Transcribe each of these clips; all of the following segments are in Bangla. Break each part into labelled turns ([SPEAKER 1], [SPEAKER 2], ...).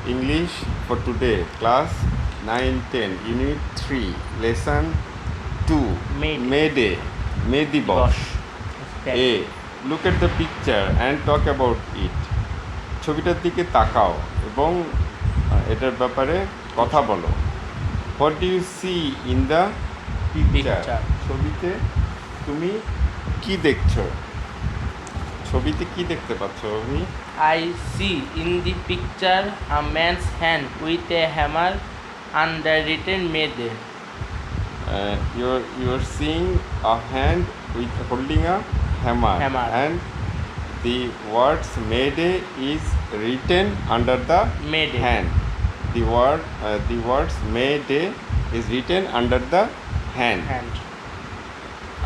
[SPEAKER 1] English for today, class 9-10, Unit 3, Lesson 2, May Day, May Dibosh. A. Look at the picture and talk about it. ছবিটার দিকে তাকাও এবং এটার ব্যাপারে কথা বলো. What do you see in the picture? ছবিতে তুমি কি দেখছো? ছবিতে কি দেখতে পাচ্ছ অভি?
[SPEAKER 2] I see in the picture a man's hand with a hammer underwritten May Day.
[SPEAKER 1] You're seeing a hand with holding a hammer. And the words May Day is written under the
[SPEAKER 2] May Day
[SPEAKER 1] hand. The words May Day is written under the hand.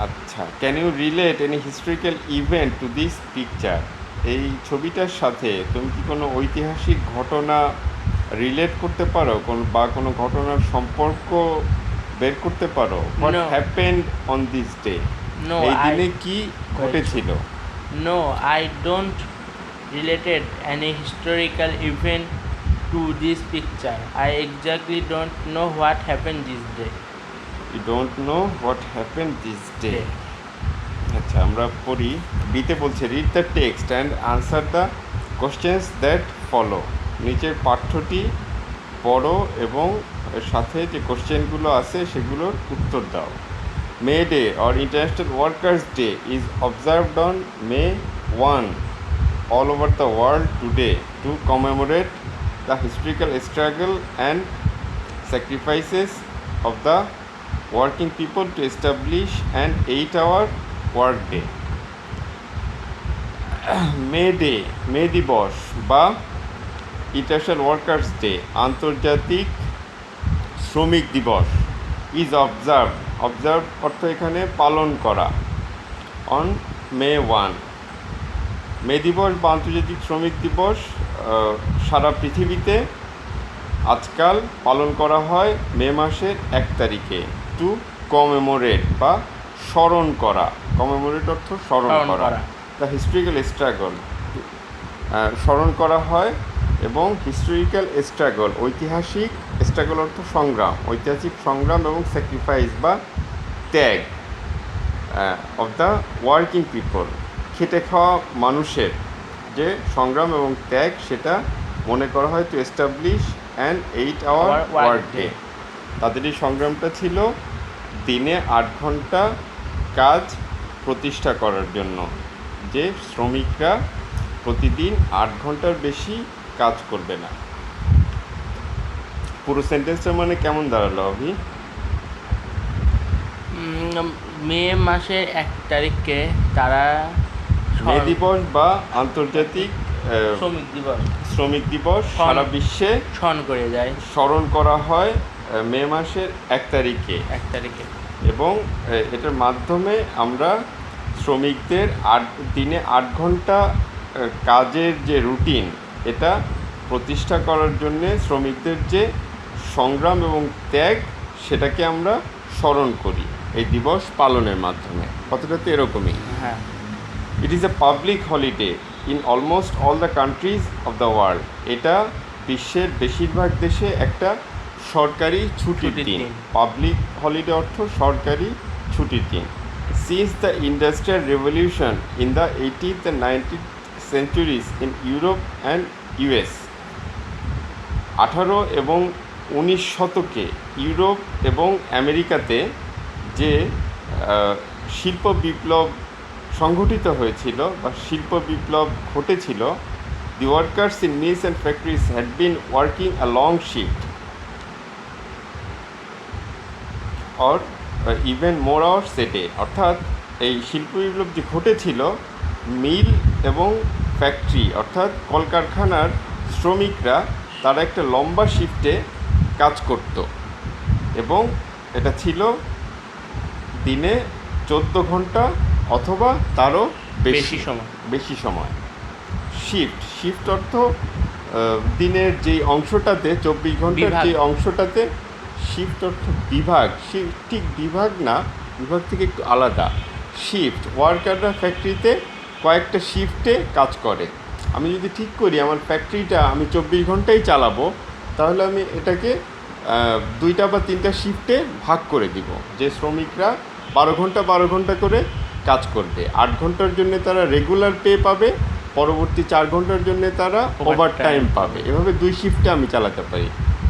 [SPEAKER 1] আচ্ছা, can you relate any historical event to this picture? এই ছবিটার সাথে তুমি কি কোনো ঐতিহাসিক ঘটনা রিলেট করতে পারো, বা কোনো ঘটনার সম্পর্ক বের করতে পারো? What happened on this day? এই দিনে কি ঘটেছিল?
[SPEAKER 2] No, I don't related any historical event to this picture. I exactly don't know what happened this day.
[SPEAKER 1] You don't know what happened this day. আচ্ছা, আমরা পড়ি। বিতে বলছে read the text and answer the questions that follow. নিচের পাঠ্যটি পড়ো এবং এর সাথে যে কোশ্চেনগুলো আছে সেগুলোর উত্তর দাও। May Day or international workers day is observed on May 1 all over the world today to commemorate the historical struggle and sacrifices of the working people to establish an 8-hour work day. মে দিবস বা ইন্টারন্যাশনাল ওয়ার্কার্স ডে, আন্তর্জাতিক শ্রমিক দিবস, ইজ অবজার্ভ অর্থ এখানে পালন করা, অন May 1। মে দিবস বা আন্তর্জাতিক শ্রমিক দিবস সারা পৃথিবীতে আজকাল পালন করা হয় মে মাসের 1 তারিখে। টু কমেমোরেট বা স্মরণ করা, কমেমোরেট অর্থ স্মরণ করা, দ্য হিস্টোরিক্যাল স্ট্রাগল স্মরণ করা হয়, এবং হিস্টোরিক্যাল স্ট্রাগল ঐতিহাসিক, স্ট্রাগল অর্থ সংগ্রাম, ঐতিহাসিক সংগ্রাম এবং স্যাক্রিফাইস বা ত্যাগ অফ দ্য ওয়ার্কিং পিপল, খেটে খাওয়া মানুষের যে সংগ্রাম এবং ত্যাগ সেটা মনে করা হয় to establish an 8-hour work day. তাদের এই সংগ্রামটা ছিল দিনে 8 ঘন্টা কাজ প্রতিষ্ঠা করার জন্য, যে শ্রমিকরা প্রতিদিন 8 ঘন্টার বেশি কাজ করবে না। পুরো সেন্টেন্সটা মানে কেমন দাঁড়ালো অভি?
[SPEAKER 2] মে মাসের 1 তারিখে তারা
[SPEAKER 1] মে দিবস বা আন্তর্জাতিক শ্রমিক দিবস সারা বিশ্বে স্মরণ করা হয় মে মাসের 1 তারিখে, এবং এটার মাধ্যমে আমরা শ্রমিকদের দিনে 8 ঘন্টা কাজের যে রুটিন এটা প্রতিষ্ঠা করার জন্যে শ্রমিকদের যে সংগ্রাম এবং ত্যাগ সেটাকে আমরা স্মরণ করি এই দিবস পালনের মাধ্যমে। কথাটা তো এরকমই।
[SPEAKER 2] হ্যাঁ।
[SPEAKER 1] It is a public holiday in almost all the countries of the world. এটা বিশ্বের বেশিরভাগ দেশে একটা সরকারি ছুটির দিন। পাবলিক হলিডে অর্থ সরকারি ছুটির দিন। Since the industrial revolution in the 18th and 19th centuries in Europe and US, 18 এবং 19 শতকে ইউরোপ এবং আমেরিকাতে যে শিল্প বিপ্লব সংঘটিত হয়েছিল বা শিল্প বিপ্লব ঘটেছিল, the workers in mills and factories had been working a long shift or even more hours a day. অর্থাৎ এই শিল্প বিপ্লব যে ঘটেছিল, মিল এবং ফ্যাক্টরি অর্থাৎ কলকারখানার শ্রমিকরা তারা একটা লম্বা শিফটে কাজ করত, এবং এটা ছিল দিনে 14 ঘন্টা অথবা তারও বেশি সময়। শিফট অর্থ দিনের যেই অংশটাতে 24 ঘন্টার যে অংশটাতে, শিফট অর্থ বিভাগ, ঠিক বিভাগ না, বিভাগ থেকে একটু আলাদা। শিফট ওয়ার্কাররা ফ্যাক্টরিতে কয়েকটা শিফটে কাজ করে। আমি যদি ঠিক করি আমার ফ্যাক্টরিটা আমি 24 ঘন্টাই চালাবো, তাহলে আমি এটাকে 2টা বা 3টা শিফটে ভাগ করে দিব, যে শ্রমিকরা 12 ঘন্টা করে কাজ করবে। 8 ঘন্টার জন্য তারা রেগুলার পে পাবে, পরবর্তী 4 ঘন্টার জন্য তারা ওভার টাইম পাবে। এভাবে 2 শিফটে আমি চালাতে পারি।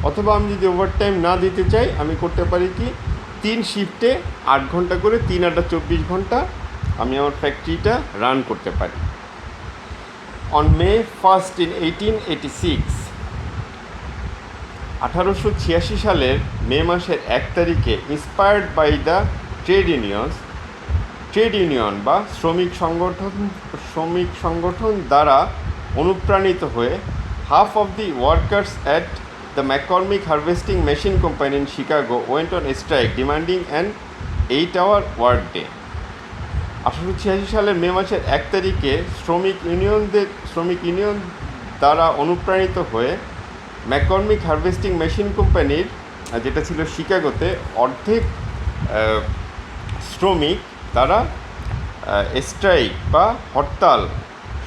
[SPEAKER 1] অথবা আমি যদি ওভার টাইম না দিতে চাই, আমি করতে পারি কি 3 শিফটে 8 ঘন্টা করে, 3 8 24 ঘন্টা আমি আমার ফ্যাক্টরিটা রান করতে পারি। অন May 1st in 1886, 1886 সালের মে মাসের 1 তারিখে, inspired by the trade union বা শ্রমিক সংগঠন দ্বারা অনুপ্রাণিত হয়ে, half of the workers at the McCormick harvesting machine company in Chicago went on strike demanding an 8-hour work day. 1886 সালের মে মাসের 1 তারিখে শ্রমিক ইউনিয়ন দ্বারা অনুপ্রাণিত হয়ে ম্যাককর্মিক হারভেস্টিং মেশিন কোম্পানির, যেটা ছিল শিকাগোতে, অর্ধেক শ্রমিক তারা স্ট্রাইক বা হরতাল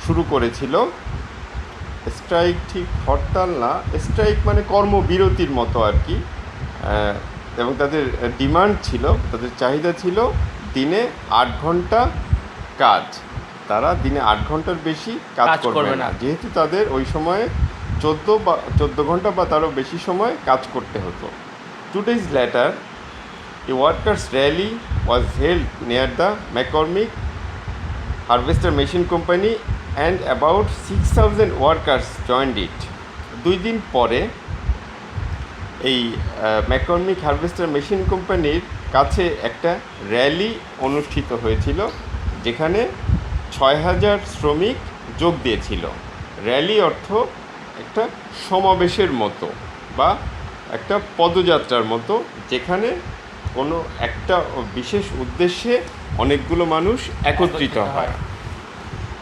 [SPEAKER 1] শুরু করেছিল। স্ট্রাইক ঠিক হরতাল না, স্ট্রাইক মানে কর্মবিরতির মতো আর কি। এবং তাদের ডিমান্ড ছিল, তাদের চাহিদা ছিল দিনে 8 ঘন্টা কাজ। তারা দিনে 8 ঘন্টার বেশি কাজ করবে না, যেহেতু তাদের ওই সময়ে 14 ঘন্টা বা তারও বেশি সময় কাজ করতে হতো। 2 days later, a workers' rally was held near the McCormick Harvester Machine Company and about 6,000 workers joined it. 2 দিন পরে এই ম্যাককর্মিক হারভেস্টার মেশিন কোম্পানির কাছে একটা র্যালি অনুষ্ঠিত হয়েছিল, যেখানে 6,000 শ্রমিক যোগ দিয়েছিল। র্যালি অর্থ একটা সমাবেশের মতো বা একটা পদযাত্রার মতো, যেখানে কোনো একটা বিশেষ উদ্দেশ্যে অনেকগুলো মানুষ একত্রিত হয়।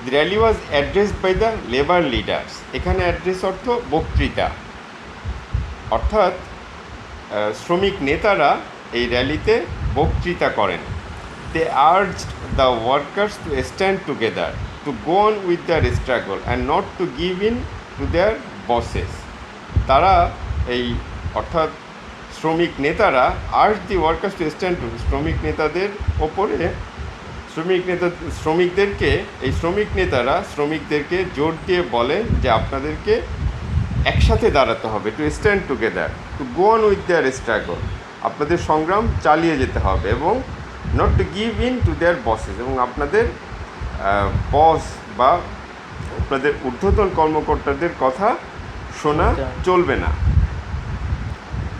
[SPEAKER 1] The rally was addressed by the labour leaders. এখানে অ্যাড্রেস অর্থ বক্তৃতা, অর্থাৎ শ্রমিক নেতারা এই র্যালিতে বক্তৃতা করেন। They urged the workers to stand together, to go on with their struggle and not to give in to their bosses. তারা এই অর্থাৎ শ্রমিক নেতারা urge the workers to stand to, শ্রমিক নেতাদের ওপরে শ্রমিক নেতারা শ্রমিকদেরকে জোর দিয়ে বলেন যে আপনাদেরকে একসাথে দাঁড়াতে হবে, two stand together, to go on with their struggle, আপনাদের সংগ্রাম চালিয়ে যেতে হবে, এবং not to give in to their buses, এবং আপনাদের বস বা আপনাদের ঊর্ধ্বতন কর্মকর্তাদের কথা শোনা চলবে না,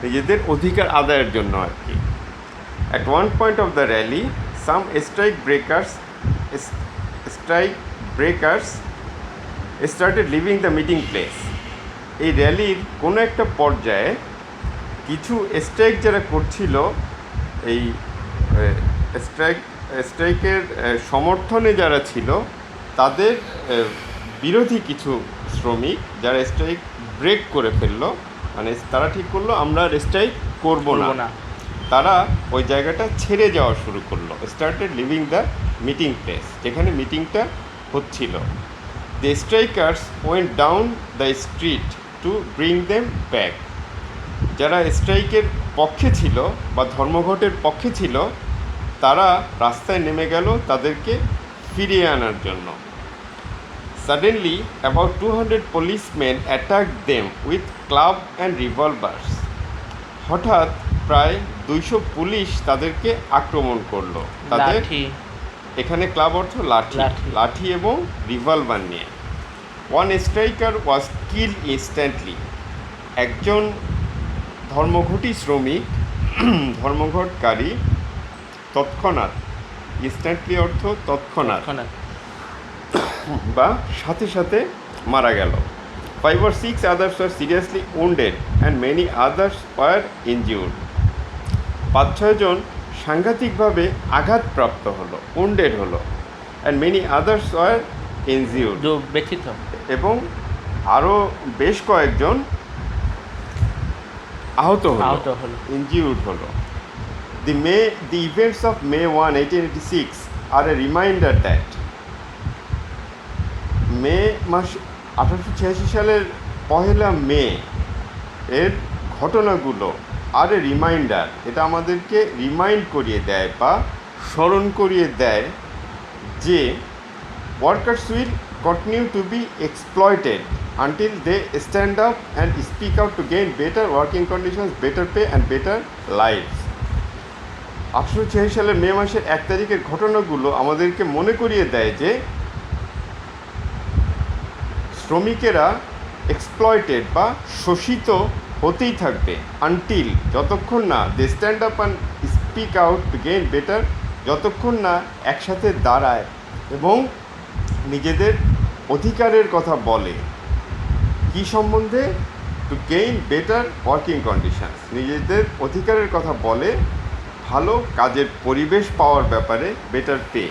[SPEAKER 1] নিজেদের অধিকার আদায়ের জন্য আর কি। At one point of the rally, some strike breakers started living the meeting place. এই র্যালির কোনো একটা পর্যায়ে কিছু স্ট্রাইক যারা করছিল, এই স্ট্রাইকের সমর্থনে যারা ছিল, তাদের বিরোধী কিছু শ্রমিক যারা স্ট্রাইক ব্রেক করে ফেললো, মানে তারা ঠিক করলো আমরা স্ট্রাইক করবো না, তারা ওই জায়গাটা ছেড়ে যাওয়া শুরু করলো। Started living the meeting place, যেখানে মিটিংটা হচ্ছিল। The strikers went down the street to bring them back. যারা স্ট্রাইকের পক্ষে ছিল বা ধর্মঘটের পক্ষে ছিল, তারা রাস্তায় নেমে গেল তাদেরকে ফিরিয়ে আনার জন্য। Suddenly about 200 policemen attacked them with club and revolvers. হঠাৎ প্রায় 200 পুলিশ তাদেরকে আক্রমণ করলো। তাদের এখানে ক্লাব অর্থ লাঠি এবং রিভলভার নিয়ে। One striker was killed instantly. একজন ধর্মঘটকারী তৎক্ষণাৎ, ইনস্ট্যান্টলি অর্থ তৎক্ষণাৎ বা সাথে সাথে মারা গেল। 5 or 6 others were seriously wounded and many others were injured. 5-6 জন সাংঘাতিকভাবে আঘাতপ্রাপ্ত হলো, wounded হলো, and many others were injured,
[SPEAKER 2] ব্যথিত, এবং
[SPEAKER 1] আরও বেশ কয়েকজন আহত হলো, ইনজিউর্ড হলো। The events of May 1, 1886 are a reminder that মে 1886 সালের 1 মে এর ঘটনাগুলো আর এ রিমাইন্ডার, এটা আমাদেরকে রিমাইন্ড করিয়ে দেয় বা স্মরণ করিয়ে দেয় যে workers will continue to be exploited until they stand up and speak out to gain better working conditions, better pay and better lives. 1886 সালের মে মাসের 1 তারিখের ঘটনাগুলো আমাদেরকে মনে করিয়ে দেয় যে শ্রমিকেরা এক্সপ্লয়েটেড বা শোষিত হতেই থাকবে আনটিল, যতক্ষণ না they stand up and speak out to gain better, যতক্ষণ না একসাথে দাঁড়ায় এবং নিজেদের অধিকারের কথা বলে। কি সম্বন্ধে? Two gain better working conditions, নিজেদের অধিকারের কথা বলে, ভালো কাজের পরিবেশ পাওয়ার ব্যাপারে, বেটার পে,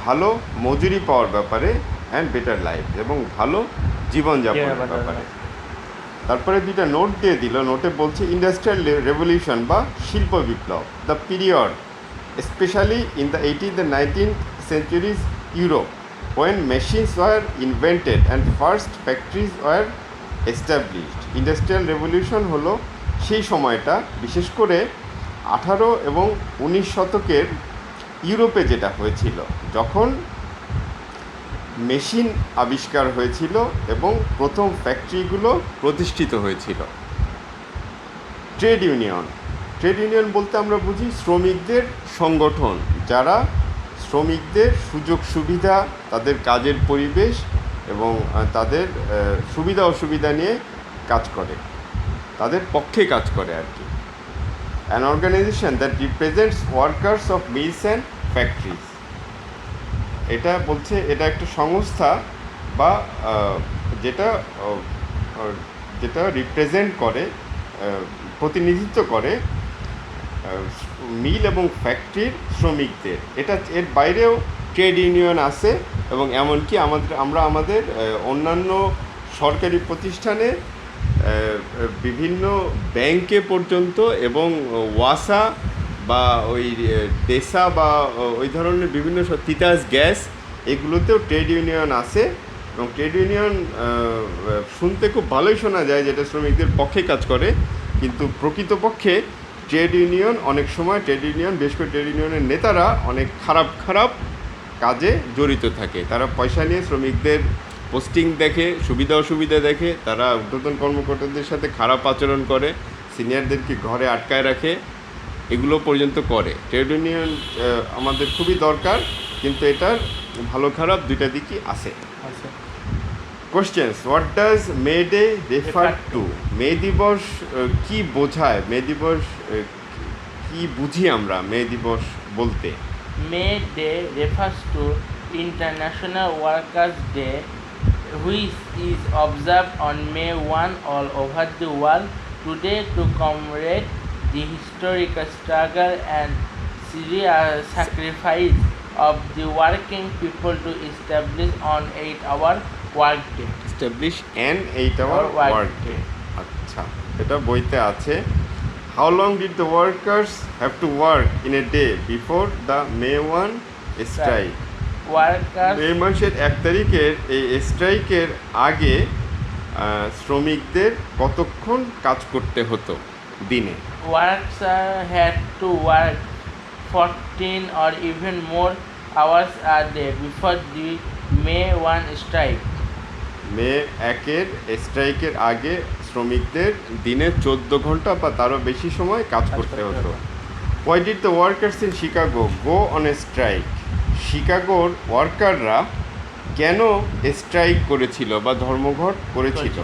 [SPEAKER 1] ভালো মজুরি পাওয়ার ব্যাপারে, অ্যান্ড বেটার লাইফ, এবং ভালো জীবনযাপনের ব্যাপারে। তারপরে 2টা নোট দিয়ে দিল। নোটে বলছে ইন্ডাস্ট্রিয়াল রেভলিউশন বা শিল্প বিপ্লব, the period specially in the 18th and 19th centuries Europe when machines were invented and first factories were established. Industrial revolution হলো সেই সময়টা, বিশেষ করে 18 এবং 19 শতকের ইউরোপে যেটা হয়েছিল, যখন মেশিন আবিষ্কার হয়েছিল এবং প্রথম ফ্যাক্টরিগুলো প্রতিষ্ঠিত হয়েছিল। ট্রেড ইউনিয়ন, ট্রেড ইউনিয়ন বলতে আমরা বুঝি শ্রমিকদের সংগঠন, যারা শ্রমিকদের সুযোগ সুবিধা, তাদের কাজের পরিবেশ এবং তাদের সুবিধা অসুবিধা নিয়ে কাজ করে, তাদের পক্ষে কাজ করে আর কি। An organisation that represents workers of mills and factories, এটা বলছে এটা একটা সংস্থা বা যেটা রিপ্রেজেন্ট করে, প্রতিনিধিত্ব করে মিল এবং ফ্যাক্টরির শ্রমিকদের। এর বাইরেও ট্রেড ইউনিয়ন আছে এবং এমনকি আমরা আমাদের অন্যান্য সরকারি প্রতিষ্ঠানে, বিভিন্ন ব্যাংকে পর্যন্ত এবং ওয়াসা বা ওই দেশা বা ওই ধরনের বিভিন্ন তিতাস গ্যাস, এগুলোতেও ট্রেড ইউনিয়ন আছে। এবং ট্রেড ইউনিয়ন শুনতে খুব ভালোই শোনা যায়, যেটা শ্রমিকদের পক্ষে কাজ করে, কিন্তু প্রকৃতপক্ষে ট্রেড ইউনিয়ন অনেক সময় বিশেষ করে ট্রেড ইউনিয়নের নেতারা অনেক খারাপ কাজে জড়িত থাকে। তারা পয়সা নিয়ে শ্রমিকদের পোস্টিং দেখে, সুবিধা অসুবিধা দেখে, তারা ঊর্ধ্বতন কর্মকর্তাদের সাথে খারাপ আচরণ করে, সিনিয়রদেরকে ঘরে আটকায় রাখে, এগুলো পর্যন্ত করে। ট্রেড ইউনিয়ন আমাদের খুবই দরকার, কিন্তু এটার ভালো খারাপ দুইটা দিকই আছে। Questions, what does May Day refer to? May দিবস কি বোঝায়? মে দিবস কি বুঝি আমরা মে দিবস বলতে?
[SPEAKER 2] May Day refers to International Workers' Day, which is observed on May 1 all over the world today to commemorate the historical struggle and sacrifice of the working people to establish an 8-hour workday.
[SPEAKER 1] Establish an 8-hour workday. আচ্ছা, এটা বইতে আছে। How long did the workers have to work in a day before the May 1 strike? মে মাসের 1 তারিখের এই স্ট্রাইকের আগে শ্রমিকদের কতক্ষণ কাজ করতে হতো দিনে?
[SPEAKER 2] Workers had to work 14 or even more hours a day before the May 1 strike.
[SPEAKER 1] মে 1-এর স্ট্রাইকের আগে শ্রমিকদের দিনে 14 ঘন্টা বা তারও বেশি সময় কাজ করতে হতো। Why did the workers in Chicago go on a strike? শিকাগোর ওয়ার্কাররা কেন স্ট্রাইক করেছিল বা ধর্মঘট করেছিল?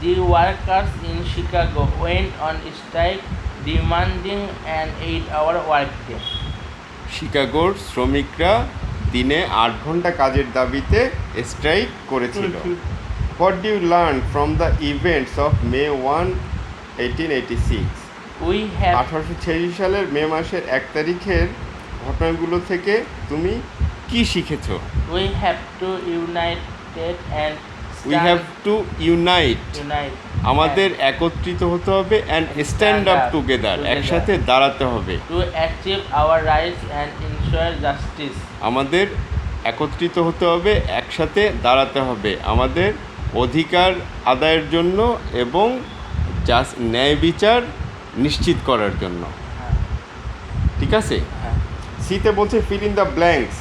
[SPEAKER 2] The workers in Chicago went on strike demanding an 8-hour workday.
[SPEAKER 1] শিকাগোর শ্রমিকরা দিনে 8 ঘন্টা কাজের দাবিতে স্ট্রাইক করেছিল। What do you learn from the events of May 1, 1886? 1886 সালের মে মাসের 1 তারিখের ঘটনাগুলো থেকে তুমি কি শিখেছো?
[SPEAKER 2] We have to unite.
[SPEAKER 1] আমাদের একত্রিত হতে হবে and stand up together. একসাথে দাঁড়াতে হবে।
[SPEAKER 2] To achieve our rights and ensure justice.
[SPEAKER 1] আমাদের একত্রিত হতে হবে, একসাথে দাঁড়াতে হবে, আমাদের অধিকার আদায়ের জন্য এবং জাস্ট ন্যায় বিচার নিশ্চিত করার জন্য।
[SPEAKER 2] হ্যাঁ
[SPEAKER 1] ঠিক আছে,
[SPEAKER 2] হ্যাঁ
[SPEAKER 1] সিতে বলছে ফিল ইন দ্য ব্ল্যাঙ্কস,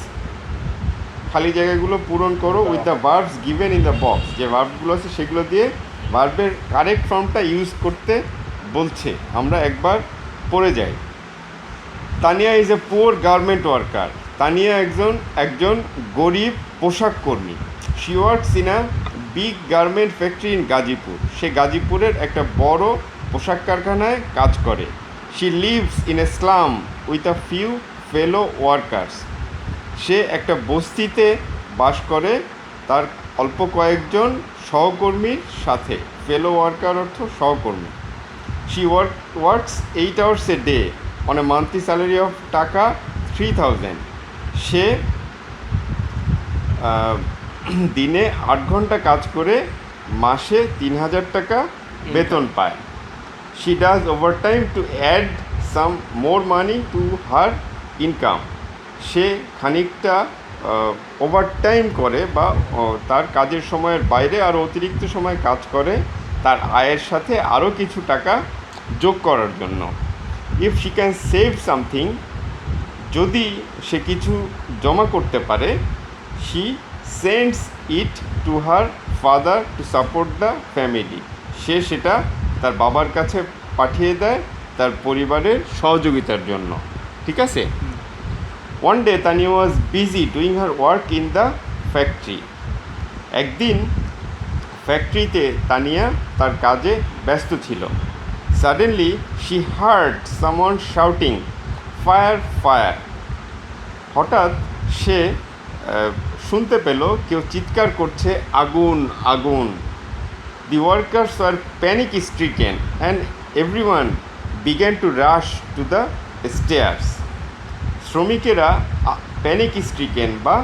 [SPEAKER 1] খালি জায়গাগুলো পূরণ করো with the verbs given in the box. যে ভার্বগুলো আছে সেগুলো দিয়ে ভার্বের কারেক্ট ফর্মটা ইউজ করতে বলছে। আমরা একবার পড়ে যাই। Tania is a poor garment worker. Tania একজন গরিব পোশাক কর্মী। She works in a big garment factory in Gazipur. সে গাজীপুরের একটা বড় পোশাক কারখানায় কাজ করে। She lives in a slum with a few fellow workers. সে একটা বস্তিতে বাস করে তার অল্প কয়েকজন সহকর্মীর সাথে। ফেলো ওয়ার্কার অর্থ সহকর্মী। She works 8 hours a day on a monthly salary of টাকা 3000। সে দিনে 8 ঘন্টা কাজ করে মাসে 3000 টাকা বেতন পায়। She does overtime to add some more money to her income. সে খানিকটা ওভারটাইম করে বা তার কাজের সময়ের বাইরে আরও অতিরিক্ত সময় কাজ করে তার আয়ের সাথে আরও কিছু টাকা যোগ করার জন্য। If she can save something, যদি সে কিছু জমা করতে পারে, she sends it to her father to support the family. সে সেটা তার বাবার কাছে পাঠিয়ে দেয় তার পরিবারের সহযোগিতার জন্য। ঠিক আছে। One day Tania was busy doing her work in the factory. একদিন ফ্যাক্টরিতে তানিয়া তার কাজে ব্যস্ত ছিল। Suddenly she heard someone shouting fire fire. হঠাৎ সে শুনতে পেল কেউ চিৎকার করছে আগুন আগুন। The workers are panic stricken and everyone began to rush to the stairs. শ্রমিকেরা প্যানিক স্ট্রিকেন বা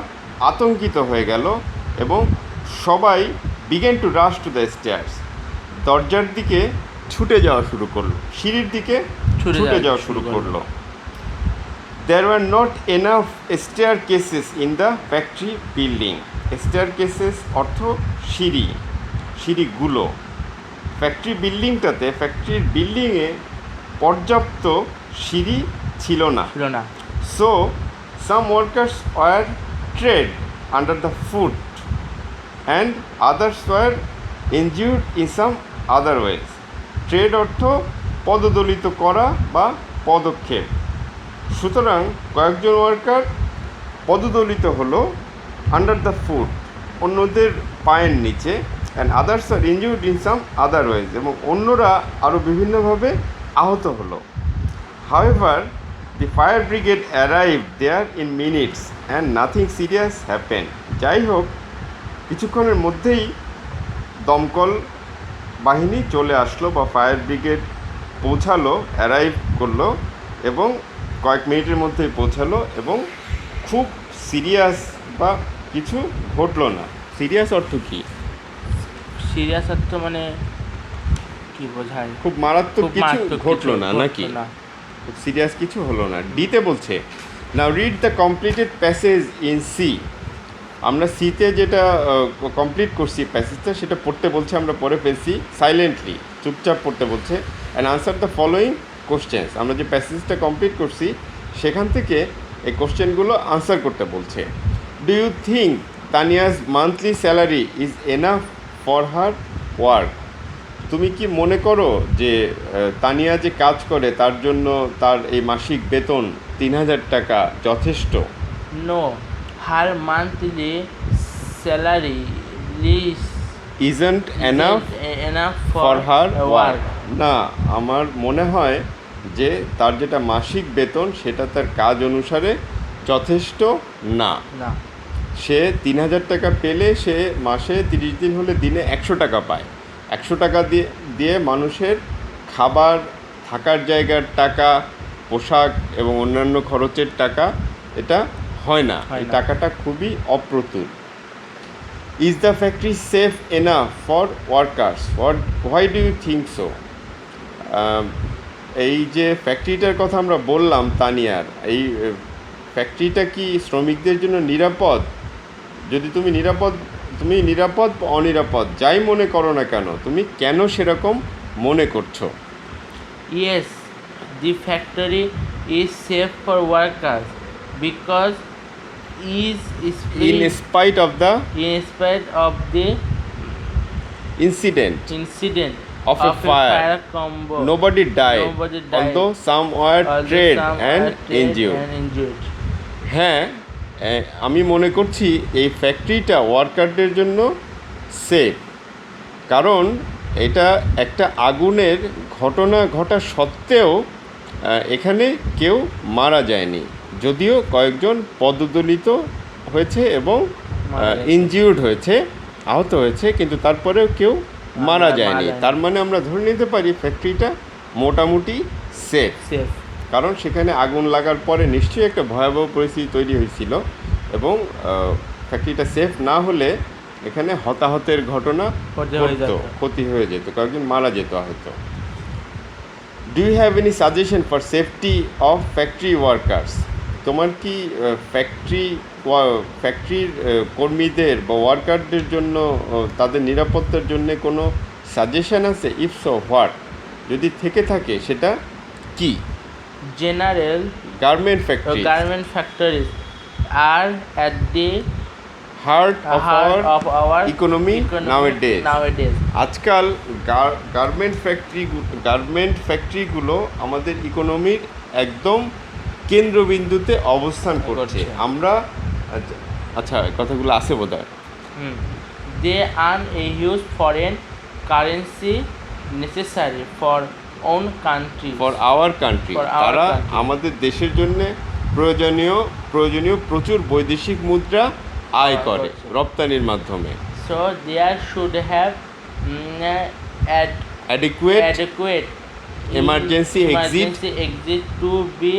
[SPEAKER 1] আতঙ্কিত হয়ে গেল এবং সবাই began to rush to the stairs, দরজার দিকে ছুটে যাওয়া শুরু করলো, সিঁড়ির দিকে ছুটে যাওয়া শুরু করলো। There were not enough staircases in the factory building. Staircases অর্থ সিঁড়ি, সিঁড়িগুলো। ফ্যাক্টরি বিল্ডিংটাতে, ফ্যাক্টরির বিল্ডিংয়ে পর্যাপ্ত সিঁড়ি ছিল না। So some workers were tread under the foot and others were injured in some other ways. Trade অর্থ পদদলিত করা বা পদক্ষেপ। সুতরাং কয়েকজন ওয়ার্কার পদদলিত হলো আন্ডার দ্য ফুট, অন্যদের পায়ের নিচে, and others are injured in some other ways, এবং অন্যরা আরও বিভিন্নভাবে আহত হলো। However the fire brigade arrive there in minutes and nothing serious happen. যাই হোক, কিছুক্ষণের মধ্যেই দমকল বাহিনী চলে আসলো বা ফায়ার ব্রিগেড পৌঁছালো, অ্যারাইভ করলো এবং কয়েক মিনিটের মধ্যেই পৌঁছালো এবং খুব সিরিয়াস বা কিছু ঘটলো না। সিরিয়াস অর্থ কি?
[SPEAKER 2] সিরিয়াস অর্থ মানে কি বোঝায়?
[SPEAKER 1] খুব মারাত্মক কিছু ঘটলো না নাকি? খুব সিরিয়াস কিছু হলো না। ডিতে বলছে now read the completed passage in C. আমরা সিতে যেটা কমপ্লিট করছি প্যাসেজটা, সেটা পড়তে বলছে, আমরা পড়ে ফেলছি সাইলেন্টলি, চুপচাপ পড়তে বলছে। And answer the following questions. আমরা যে প্যাসেজটা কমপ্লিট করছি সেখান থেকে এই কোশ্চেনগুলো আনসার করতে বলছে। Do you think Tania's monthly salary is enough for her work? তুমি কি মনে করো যে তানিয়া যে কাজ করে তার জন্য তার এই মাসিক বেতন 3000 টাকা যথেষ্ট?
[SPEAKER 2] No, her monthly salary
[SPEAKER 1] isn't enough for her work. না, আমার মনে হয় যে তার যেটা মাসিক বেতন সেটা তার কাজ অনুসারে যথেষ্ট না। সে 3000 টাকা পেলে সে মাসে 30 দিন হলে দিনে 100 টাকা পায়। 100 টাকা দিয়ে মানুষের খাবার, থাকার জায়গার টাকা, পোশাক এবং অন্যান্য খরচের টাকা এটা হয় না। এই টাকাটা খুবই অপ্রতুল। Is the factory safe enough for workers? Why do you think so? এই যে ফ্যাক্টরিটার কথা আমরা বললাম তানিয়ার, এই ফ্যাক্টরিটা কি শ্রমিকদের জন্য নিরাপদ? যদি তুমি নিরাপদ তুমি নিরাপদ বা অনিরাপদ যাই মনে করো না কেন, তুমি কেন সেরকম মনে করছো?
[SPEAKER 2] Yes, the factory is safe for workers because is
[SPEAKER 1] in spite of the
[SPEAKER 2] in spite of the
[SPEAKER 1] incident
[SPEAKER 2] incident
[SPEAKER 1] of a fire,
[SPEAKER 2] combo.
[SPEAKER 1] nobody died,
[SPEAKER 2] Nobody died.
[SPEAKER 1] although some were
[SPEAKER 2] Although
[SPEAKER 1] tried
[SPEAKER 2] some
[SPEAKER 1] and
[SPEAKER 2] are tried
[SPEAKER 1] injured.
[SPEAKER 2] and injured.
[SPEAKER 1] হ্যাঁ, আমি মনে করছি এই ফ্যাক্টরিটা ওয়ার্কারদের জন্য সেফ, কারণ এটা একটা আগুনের ঘটনা ঘটা সত্ত্বেও এখানে কেউ মারা যায়নি, যদিও কয়েকজন পদদলিত হয়েছে এবং ইনজিউর্ড হয়েছে, আহত হয়েছে, কিন্তু তারপরেও কেউ মারা যায়নি। তার মানে আমরা ধরে নিতে পারি ফ্যাক্টরিটা মোটামুটি সেফ,
[SPEAKER 2] Safe.
[SPEAKER 1] কারণ সেখানে আগুন লাগার পরে নিশ্চয়ই একটা ভয়াবহ পরিস্থিতি তৈরি হয়েছিল এবং ফ্যাক্টরিটা সেফ না হলে এখানে হতাহতের ঘটনা
[SPEAKER 2] ক্ষতি হয়ে
[SPEAKER 1] ঘটতো,
[SPEAKER 2] যেত।
[SPEAKER 1] ক্ষতি হয়ে যেত, কয়েকজন মারা যেত হয়তো। Do you have any suggestion for safety of factory workers? তোমার কি ফ্যাক্টরির কর্মীদের বা ওয়ার্কারদের জন্য তাদের নিরাপত্তার জন্য কোনো সাজেশন আছে? If so what? যদি থেকে থাকে সেটা কি?
[SPEAKER 2] General
[SPEAKER 1] garment factory
[SPEAKER 2] garment factories are at the
[SPEAKER 1] heart of
[SPEAKER 2] heart of our
[SPEAKER 1] economy nowadays.
[SPEAKER 2] nowadays.
[SPEAKER 1] আজকাল গার্মেন্ট ফ্যাক্টরিগুলো আমাদের ইকোনমির একদম কেন্দ্রবিন্দুতে অবস্থান করছে।
[SPEAKER 2] করছে।
[SPEAKER 1] আমরা আচ্ছা, কথাগুলো আছে বোধহয়।
[SPEAKER 2] They earn a huge foreign currency necessary for own country.
[SPEAKER 1] For our country,
[SPEAKER 2] For our
[SPEAKER 1] তারা
[SPEAKER 2] country.
[SPEAKER 1] আমাদের দেশের জন্য প্রয়োজনীয় প্রচুর বৈদেশিক মুদ্রা আয় করে
[SPEAKER 2] করছে।
[SPEAKER 1] রপ্তানির মাধ্যমে।
[SPEAKER 2] So there should have
[SPEAKER 1] adequate
[SPEAKER 2] adequate
[SPEAKER 1] emergency exit
[SPEAKER 2] to be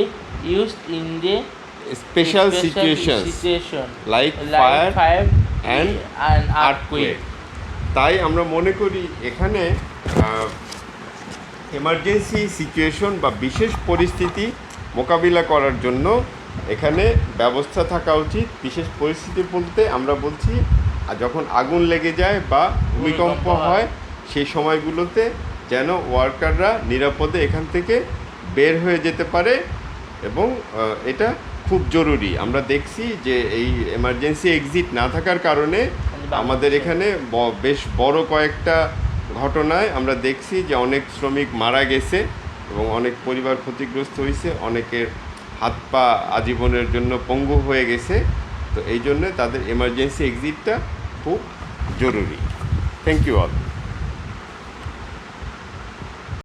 [SPEAKER 2] used in the
[SPEAKER 1] special situation like fire and
[SPEAKER 2] and
[SPEAKER 1] earthquake. তাই আমরা মনে করি এখানে এমার্জেন্সি সিচুয়েশন বা বিশেষ পরিস্থিতি মোকাবিলা করার জন্য এখানে ব্যবস্থা থাকা উচিত। বিশেষ পরিস্থিতি বলতে আমরা বলছি যখন আগুন লেগে যায় বা ভূমিকম্প হয়, সেই সময়গুলোতে যেন ওয়ার্কাররা নিরাপদে এখান থেকে বের হয়ে যেতে পারে, এবং এটা খুব জরুরি। আমরা দেখছি যে এই এমার্জেন্সি এক্সিট না থাকার কারণে আমাদের এখানে বেশ বড় কয়েকটা ঘটনায় আমরা দেখছি যে অনেক শ্রমিক মারা গেছে এবং অনেক পরিবার ক্ষতিগ্রস্ত হয়েছে, অনেকের হাত পা আজীবনের জন্য পঙ্গু হয়ে গেছে। তো এই জন্য তাদের এমার্জেন্সি এক্সিটটা খুব জরুরি। Thank you all.